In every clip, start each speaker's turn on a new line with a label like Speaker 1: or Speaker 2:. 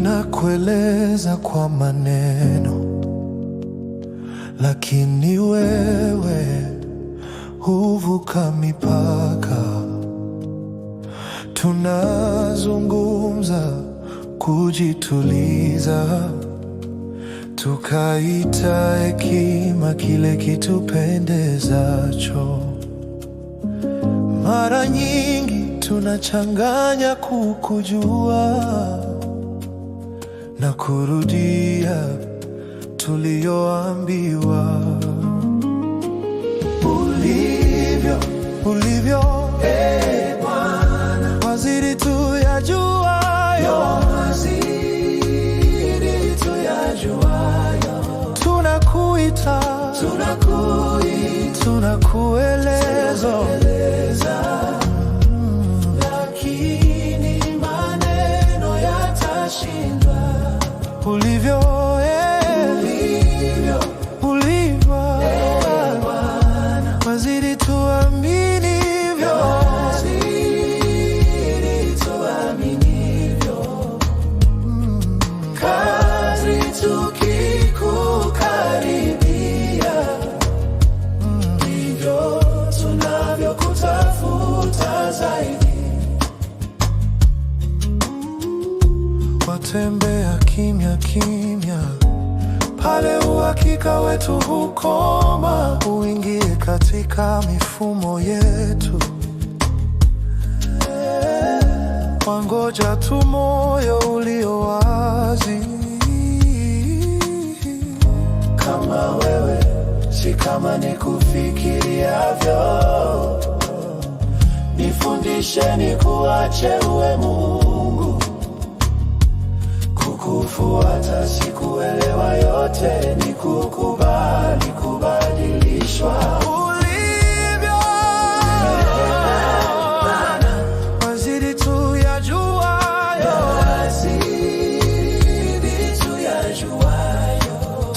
Speaker 1: Tunakueleza kwa maneno, lakini wewe huvuka mipaka. Tunazungumza kujituliza, tukaita hekima kile kitupendezacho. Mara nyingi tunachanganya kukujua na kurudia tuliyoambiwa. Ulivyo Bwana, wazidi tuyajuayo, tunakuita, tunakueleza, lakini maneno yatashindwa. Ulivyo Bwana, wazidi tuaminivyo, kadri tukikukaribia, ndivyo tunavyokutafuta zaidi. Watembea kimya kimya, pale uhakika wetu hukoma. Uingie katika mifumo yetu, wangoja tu moyo ulio wazi. Kama wewe, si kama nikufikiriavyo. Nifundishe nikuache uwe Mungu, kukufuata sikuelewa yote, ni kukubali kubadilishwa. Ulivyo wazidi tuyajuayo,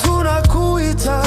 Speaker 1: tunakuita,